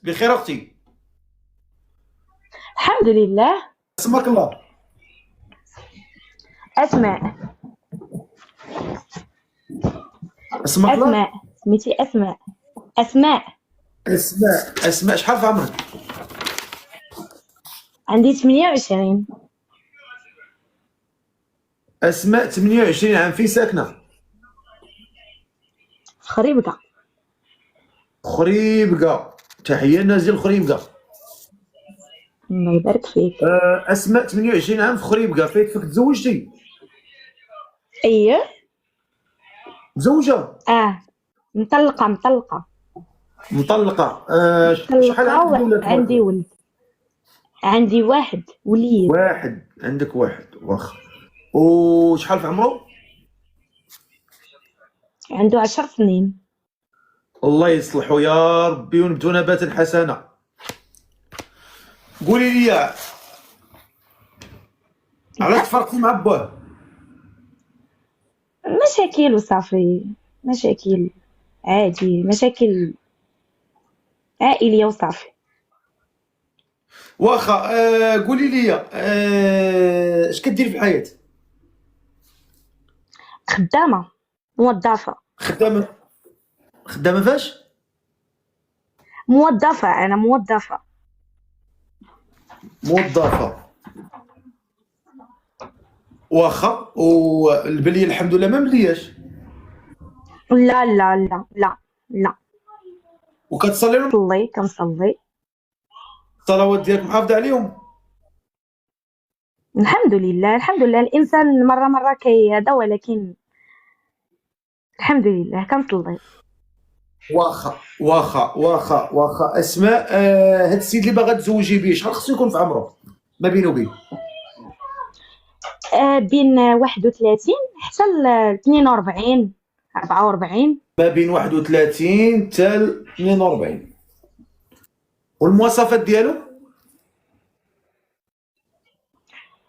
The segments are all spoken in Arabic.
بخير اختي. الحمد لله. اسمك الله. أسماء. اسمك الله. أسماء سميتي أسماء. أسماء. اسماء شحال في عمرك؟ عندي 28. اسماء 28 عام، فين ساكنه؟ في خريبكة. خريبكه، تحيه للناس ديال خريبكه. الله يبارك فيك. اسماء 28 عام في خريبكه، فيك تزوجتي؟ أيه. مزوجه؟ مطلقة. مطلقه. شحال مطلقة عندك ولاد؟ وعندي ولد. عندي واحد وليد. واحد، عندك واحد، واخا. وشحال في عمره؟ عنده 10 سنين. الله يصلحو يا ربي ونبتو نباتا حسنا. قولي لي، علاش تفرقتي مع باه؟ مشاكل وصافي. مشاكل عادي، مشاكل عائلية وصافي. واخا. قولي لي، اش كديري في الحياة؟ خدامة، موظفة. خدامة فاش؟ موظفة، أنا موظفة. موظفة. واخا. والبلية الحمد لله ما ملياش. لا لا لا لا لا. وكتصلي كنصلي. الصلوات ديالك محافظة عليهم؟ الحمد لله الحمد لله. الانسان مره كيهذا، ولكن الحمد لله كنصلي. واخا. اسماء، هاد السيد اللي باغا تزوجي بيه شحال خصو يكون في عمره ما بينه وبين؟ بين 31 حتى ل 42 44. ما بين 31 حتى 42. والمواصفات ديالو؟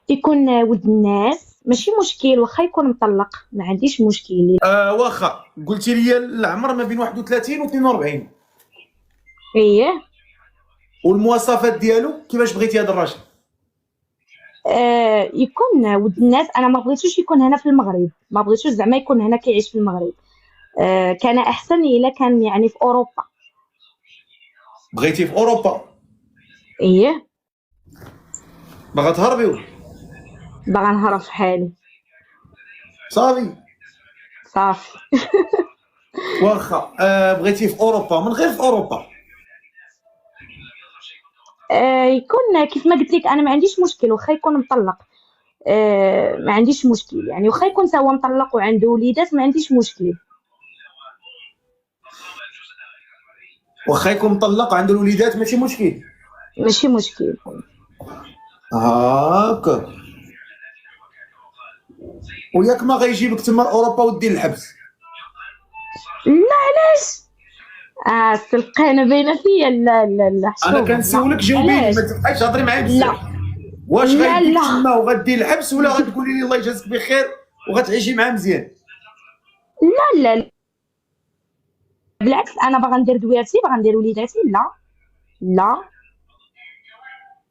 يكون ولد الناس، ماشي مشكل، واخا يكون مطلق ما عنديش مشكل. واخا. قلتي لي العمر ما بين 31 و 42. ايه. والمواصفات ديالو كيفاش بغيتي هذا الراجل؟ يكون ولد الناس. انا ما بغيتوش يكون هنا في المغرب، ما بغيتوش زعما يكون هنا كيعيش في المغرب. كان احسن الا كان يعني في اوروبا. بغيتي في اوروبا؟ ايه. باغا تهربيو؟ باغا نهرب في حالي. صافي. واخا. بغيتي في اوروبا، من غير في اوروبا يكون كيف ما قلت لك، انا ما عنديش مشكل واخا يكون مطلق. ما عنديش مشكل، يعني واخا يكون هو مطلق وعنده وليدات ما عنديش مشكل. واخا يكون مطلق عنده الوليدات ماشي مشكل. ماشي مشكل. هاكا. وياك ما غيجيبك تما لاوروبا ودير الحبس؟ لا علاش؟ السلقانه باينه فيا. لا لا لا. انا كنسولك جاوبيني، ما تبقايش تهضري معايا بزاف. واش غيديك تما وغدير الحبس، ولا غتقولي لي الله يجازيك بخير وغتعيشي معاه مزيان؟ لا لا بالعكس، انا باغا ندير دويرتي، باغا ندير وليداتي. لا لا.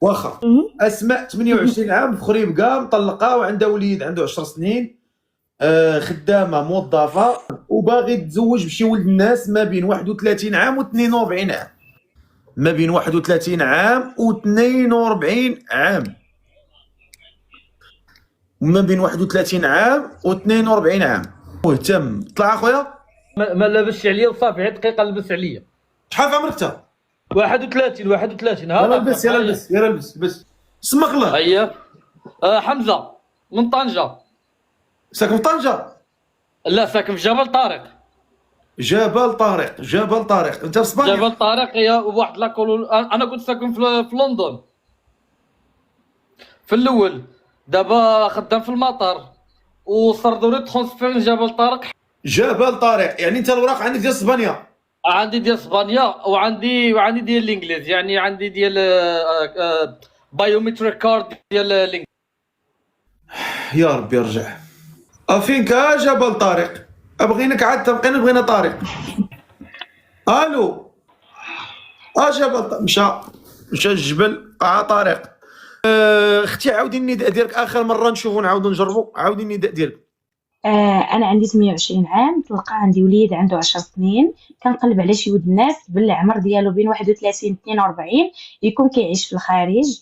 واخا. اسماء 28 عام في خريبكه، مطلقه وعندها وليد عنده 10 سنين، خدامه موظفه، وباغي تتزوج بشي ولد الناس ما بين 31 عام و 42 عام. ما بين 31 عام و 42 عام. ما بين 31 عام و 42 عام. مهتم. طلع اخويا. ما لابسش عليا وصافي، غير دقيقه لبس عليا. شحال في عمرك انت؟ 31. يلا لبس. سمك الله. اييه. حمزه من طنجه. ساكن في طنجه؟ لا، ساكن في جبل طارق. جبل طارق. انت في اسبانيا؟ جبل طارق هي واحد لاكولو. انا كنت ساكن في لندن في الاول، دابا خدام في المطار وصردوا لي ترونسفير لجبل طارق. جبل طارق، يعني انت الاوراق عندك ديال اسبانيا؟ عندي ديال اسبانيا وعندي ديال الانجليز، يعني عندي ديال بايومتريك كارد ديال الانجليز. يا ربي ارجع. فينك جبل طارق؟ ابغينك عاد تبقينا، بغينا طارق. الو. جبل مشى الجبل طريق. اختي عاودي النداء ديالك اخر مره نشوفو نعاودو نجربو. عاودي النداء ديالك. انا عندي 28 عام، مطلقه، عندي وليد عنده 10 سنين، كنقلب على شي ولد الناس بالعمر ديالو بين 31 42، يكون كيعيش في الخارج.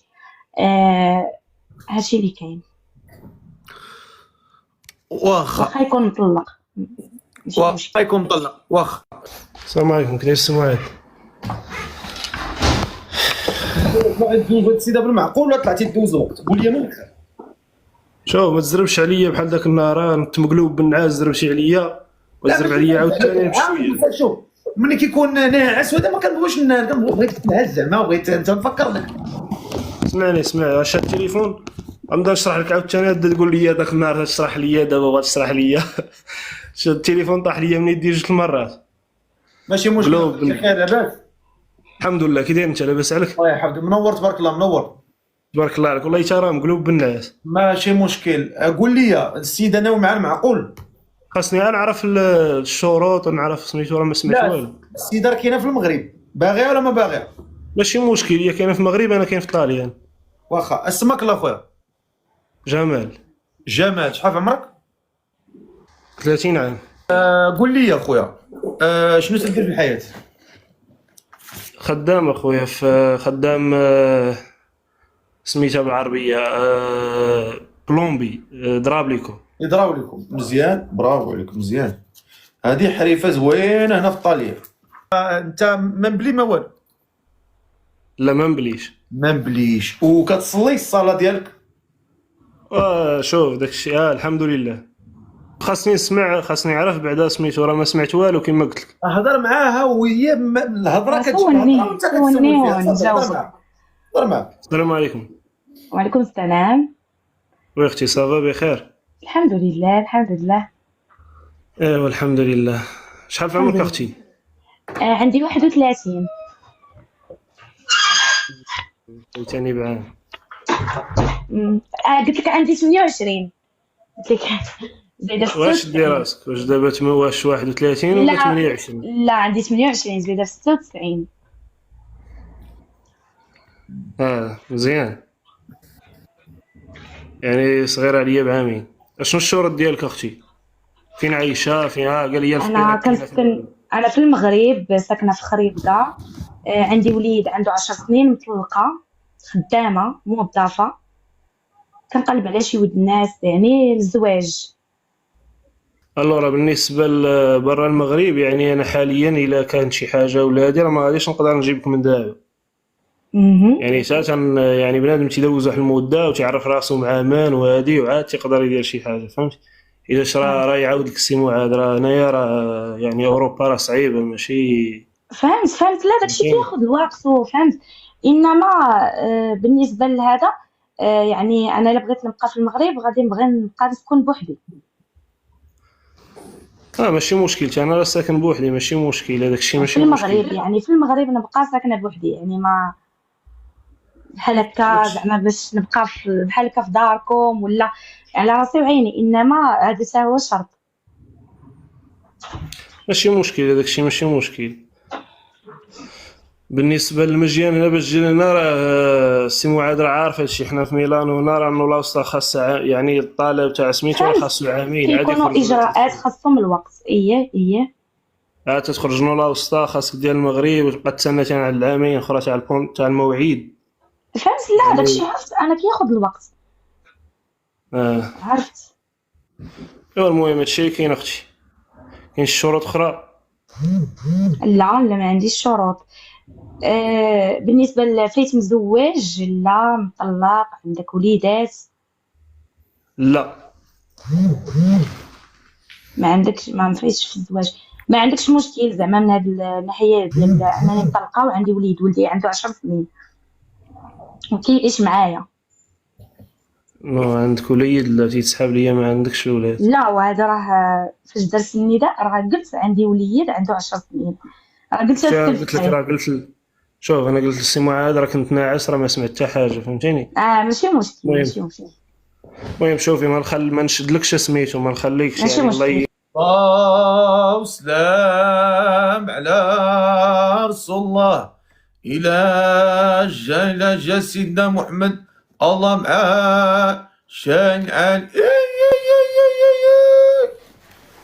هادشي اللي كاين. واخا يكون مطلق ماشي مشكل. يكون مطلق. واخا. السلام عليكم. كاين السماعات. دوز هاد السيده بالمعقول ولا طلعتي دوز الوقت؟ قول لي مالك. شوف ما تزربش عليا بحال داك النهار كنت مقلوب بالنعاس زربتي عليا وتزرب عليا عاوتاني بشويه. شوف ملي كيكون ناعس وهذا ما كنبغيوش كنبغيك تنعس زعما، بغيت انت نفكر لك. اسمعني شاد التليفون غنبدا نشرح لك عاوتاني تقول لي داك النهار تشرح لي دابا بغات تشرح لي. شاد التليفون طاح لي من يدي 2 المرات. ماشي مشكل. خير لاباس الحمد لله. كي داير انت؟ لاباس عليك؟ الله يحفظك. منور تبارك الله. منور تبارك الله عليك. والله ترى مقلوب بالنعاس. ماشي مشكل. قول لي السيده ناوي مع المعقول. خاصني انا نعرف الشروط ونعرف سميتو راه ما سمعت والو. السيده راه كاينه في المغرب، باغيه ولا ما باغيه؟ ماشي مشكل. هي كاينه في المغرب انا كاين في طاليان. واخا. اسمك الله خويا؟ جمال. جمال. شحال في عمرك؟ 30 عام. قول لي يا خويا شنو تدير في الحياه؟ خدام اخويا في خدام سميتها بالعربيه بلومبي درابليكو. يضراو لكم مزيان. برافو عليك مزيان. هذه حريفه زوينه هنا في طاليان. انت ما مبلي ما والو؟ لا ما نبليش. ما مبليش. وكتصلي الصلاه ديالك؟ شوف داكشي الحمد لله. خاصني نسمع خاصني نعرف بعدا سميتو راه ما سمعت والو كما قلت لك. هضر معاها وهي الهضره كتجي وانت كتسول فيها. هضر معاها. السلام عليكم. وعليكم السلام. وي اختي صافا بخير؟ الحمد لله الحمد لله. ايوا الحمد لله. شحال في عمرك اختي؟ عندي 31. ثاني بعام. قلت لك عندي 28. قلت لك زايده. واش دير راسك؟ واش دابا واش 31 ولا 28؟ لا عندي 28 زايده في 96. مزيان. يعني صغيره عليا بعامين. شنو الشروط ديالك اختي؟ فين عايشه؟ فين قال لي انا في المغرب، ساكنه في خريبكه. عندي وليد عنده 10 سنين، مطلقه، خدامه، موظفه، كنقلب على شي ولد الناس يعني للزواج. الوغ بالنسبه لبرا المغرب يعني انا حاليا الا كانت شي حاجه ولا هادي راه ما غاديش نقدر نجيبك من دابا. يعني يعني بنادم تيدوز واحد المده وتيعرف راسو مع مان وهادي وعاد تيقدر يدير شي حاجه، فهمت؟ الا راه يعاود لك السي معاد راه هنايا راه يعني اوروبا راه صعيبه ماشي. فهمت لا داكشي كياخذ الوقت وفهمت. انما بالنسبه لهذا يعني انا الا بغيت نبقى في المغرب غادي نبغي نبقى نسكن بوحدي. ماشي مشكل. انا راه ساكن بوحدي ماشي مشكل. هذاك الشيء ماشي في مشكل. المغرب يعني في المغرب نبقى ساكنه بوحدي، يعني ما بحال هكا زعما باش نبقى بحال هكا في داركم ولا على راسي وعيني، انما هذا هو الشرط. ماشي مشكل. هذاك الشيء ماشي مشكل. بالنسبه للمجيان انا باش جينا هنا راه السي معاد راه عارف هادشي. حنا في ميلانو هنا راه انه لاوسطا خاص يعني الطالب تاع سميتو راه خاصو عامين عادي. كيكونوا اجراءات خاصهم الوقت. ايه تخرج نو لاوسطا خاصك ديال المغرب وتبقى تسنى تاع العامين اخرى تاع البون تاع الموعد، فهمت؟ لا داكشي عرفت انا كياخذ الوقت. عرفت. ايوا المهم هادشي كاين اختي. كاين شروط اخرى؟ لا ما عنديش شروط. بالنسبه لفايت مزوج لا مطلق عندك وليدات؟ لا ما عندكش، ما مفيش في الزواج، ما عندكش مشكل زعما من هاد الناحيه ديال انني مطلقه وعندي ولدي عنده 10 سنين وكيعيش معايا. ما عندك وليد لا تيتسحاب ليا ما عندكش الولاد؟ لا وهذا راه فاش درت النداء راه قلت عندي وليد عنده 10 سنين، راه قلت لك شوف انا قلت للسي معاد راه كنت ناعس راه ما سمعت حتى حاجه، فهمتيني؟ ماشي مشكل. المهم شوفي ما نشدلكش سميتو ما نخليكش يعني الله وسلام على رسول الله. إلى جا سيدنا محمد الله معاه شان عال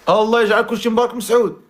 الله يجعل كلشي مبارك مسعود.